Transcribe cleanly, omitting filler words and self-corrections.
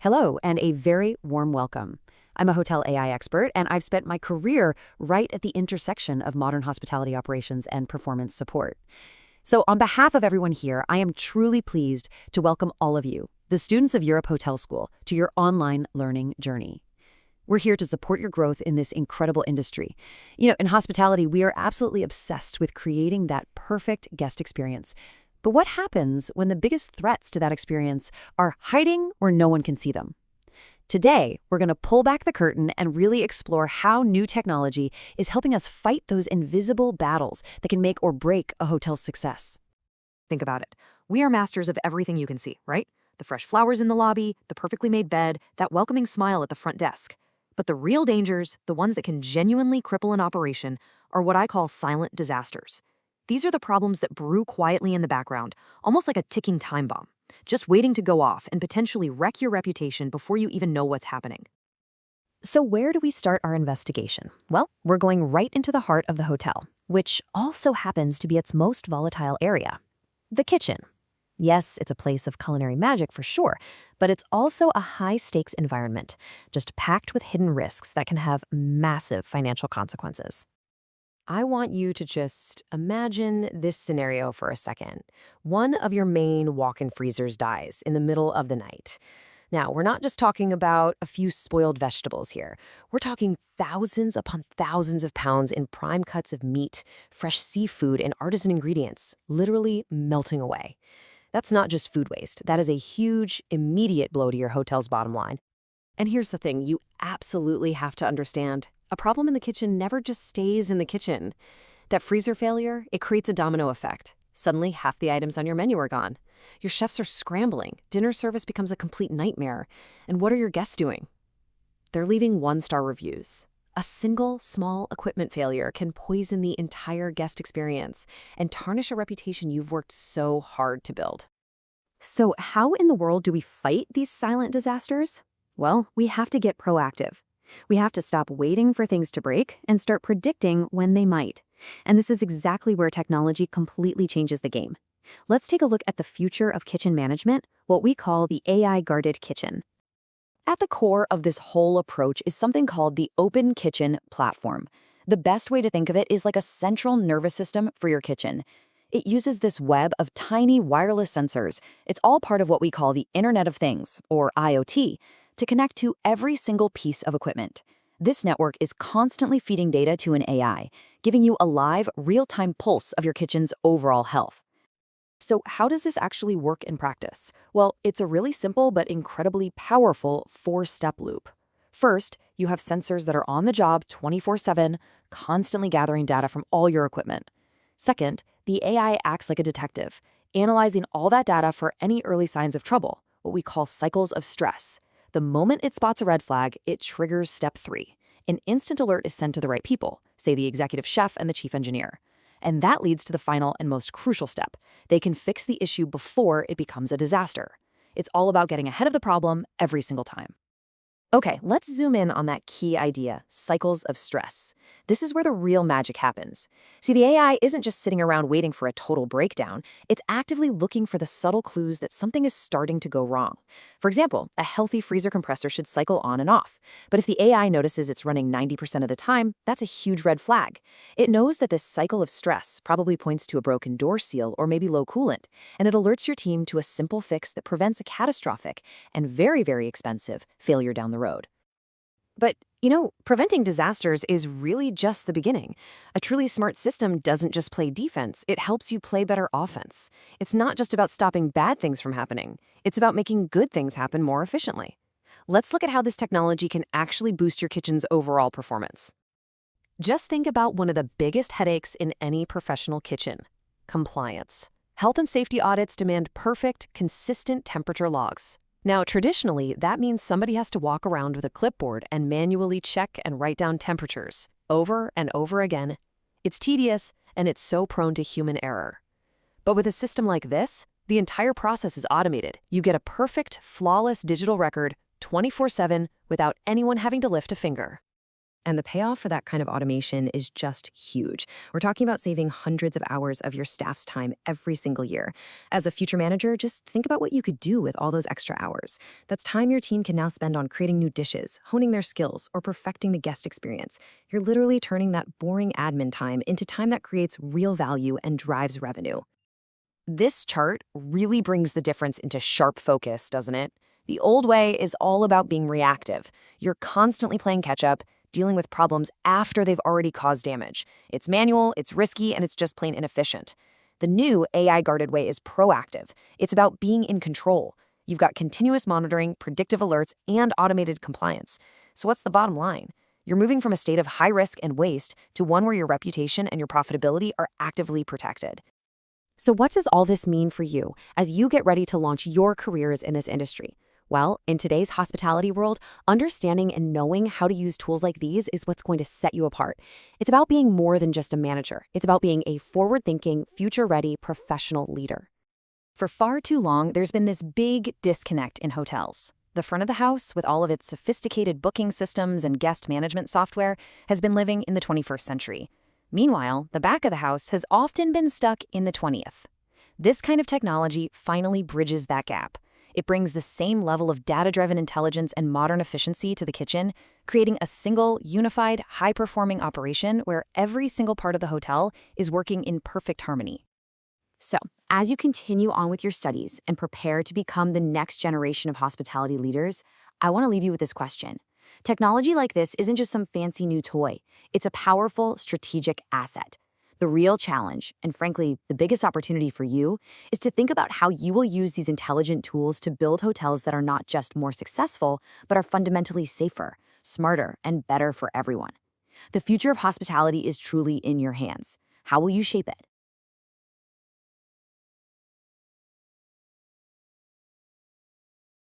Hello, and a very warm welcome. I'm a hotel AI expert, and I've spent my career right at the intersection of modern hospitality operations and performance support. So, on behalf of everyone here, I am truly pleased to welcome all of you, the students of Europe Hotel School, to your online learning journey. We're here to support your growth in this incredible industry. In hospitality, we are absolutely obsessed with creating that perfect guest experience. But what happens when the biggest threats to that experience are hiding or no one can see them? Today, we're going to pull back the curtain and really explore how new technology is helping us fight those invisible battles that can make or break a hotel's success. Think about it. We are masters of everything you can see, right? The fresh flowers in the lobby, the perfectly made bed, that welcoming smile at the front desk. But the real dangers, the ones that can genuinely cripple an operation, are what I call silent disasters. These are the problems that brew quietly in the background, almost like a ticking time bomb, just waiting to go off and potentially wreck your reputation before you even know what's happening. So where do we start our investigation? Well, we're going right into the heart of the hotel, which also happens to be its most volatile area, the kitchen. Yes, it's a place of culinary magic for sure, but it's also a high-stakes environment, just packed with hidden risks that can have massive financial consequences. I want you to just imagine this scenario for a second. One of your main walk-in freezers dies in the middle of the night. Now, we're not just talking about a few spoiled vegetables here. We're talking thousands upon thousands of pounds in prime cuts of meat, fresh seafood, and artisan ingredients, literally melting away. That's not just food waste. That is a huge, immediate blow to your hotel's bottom line. And here's the thing, you absolutely have to understand. A problem in the kitchen never just stays in the kitchen. That freezer failure, it creates a domino effect. Suddenly, half the items on your menu are gone. Your chefs are scrambling. Dinner service becomes a complete nightmare. And what are your guests doing? They're leaving one-star reviews. A single small equipment failure can poison the entire guest experience and tarnish a reputation you've worked so hard to build. So how in the world do we fight these silent disasters? Well, we have to get proactive. We have to stop waiting for things to break and start predicting when they might. And this is exactly where technology completely changes the game. Let's take a look at the future of kitchen management, what we call the AI-guarded kitchen. At the core of this whole approach is something called the Open Kitchen Platform. The best way to think of it is like a central nervous system for your kitchen. It uses this web of tiny wireless sensors. It's all part of what we call the Internet of Things, or IoT, to connect to every single piece of equipment. This network is constantly feeding data to an AI, giving you a live, real-time pulse of your kitchen's overall health. So how does this actually work in practice? Well, it's a really simple but incredibly powerful four-step loop. First, you have sensors that are on the job 24/7, constantly gathering data from all your equipment. Second, the AI acts like a detective, analyzing all that data for any early signs of trouble, what we call cycles of stress. The moment it spots a red flag, it triggers step 3. An instant alert is sent to the right people, say the executive chef and the chief engineer. And that leads to the final and most crucial step. They can fix the issue before it becomes a disaster. It's all about getting ahead of the problem every single time. Okay, let's zoom in on that key idea, cycles of stress. This is where the real magic happens. See, the AI isn't just sitting around waiting for a total breakdown. It's actively looking for the subtle clues that something is starting to go wrong. For example, a healthy freezer compressor should cycle on and off. But if the AI notices it's running 90% of the time, that's a huge red flag. It knows that this cycle of stress probably points to a broken door seal or maybe low coolant, and it alerts your team to a simple fix that prevents a catastrophic and very, very expensive failure down the road. But, preventing disasters is really just the beginning. A truly smart system doesn't just play defense, it helps you play better offense. It's not just about stopping bad things from happening, it's about making good things happen more efficiently. Let's look at how this technology can actually boost your kitchen's overall performance. Just think about one of the biggest headaches in any professional kitchen: compliance. Health and safety audits demand perfect, consistent temperature logs. Now, traditionally, that means somebody has to walk around with a clipboard and manually check and write down temperatures over and over again. It's tedious, and it's so prone to human error. But with a system like this, the entire process is automated. You get a perfect, flawless digital record 24/7 without anyone having to lift a finger. And the payoff for that kind of automation is just huge. We're talking about saving hundreds of hours of your staff's time every single year. As a future manager, just think about what you could do with all those extra hours. That's time your team can now spend on creating new dishes, honing their skills, or perfecting the guest experience. You're literally turning that boring admin time into time that creates real value and drives revenue. This chart really brings the difference into sharp focus, doesn't it? The old way is all about being reactive. You're constantly playing catch up, dealing with problems after they've already caused damage. It's manual, it's risky, and it's just plain inefficient. The new AI guarded way is proactive. It's about being in control. You've got continuous monitoring, predictive alerts, and automated compliance. So what's the bottom line? You're moving from a state of high risk and waste to one where your reputation and your profitability are actively protected. So what does all this mean for you as you get ready to launch your careers in this industry? Well, in today's hospitality world, understanding and knowing how to use tools like these is what's going to set you apart. It's about being more than just a manager. It's about being a forward-thinking, future-ready professional leader. For far too long, there's been this big disconnect in hotels. The front of the house, with all of its sophisticated booking systems and guest management software, has been living in the 21st century. Meanwhile, the back of the house has often been stuck in the 20th. This kind of technology finally bridges that gap. It brings the same level of data-driven intelligence and modern efficiency to the kitchen, creating a single, unified, high-performing operation where every single part of the hotel is working in perfect harmony. So, as you continue on with your studies and prepare to become the next generation of hospitality leaders, I want to leave you with this question. Technology like this isn't just some fancy new toy. It's a powerful, strategic asset. The real challenge, and frankly, the biggest opportunity for you, is to think about how you will use these intelligent tools to build hotels that are not just more successful, but are fundamentally safer, smarter, and better for everyone. The future of hospitality is truly in your hands. How will you shape it?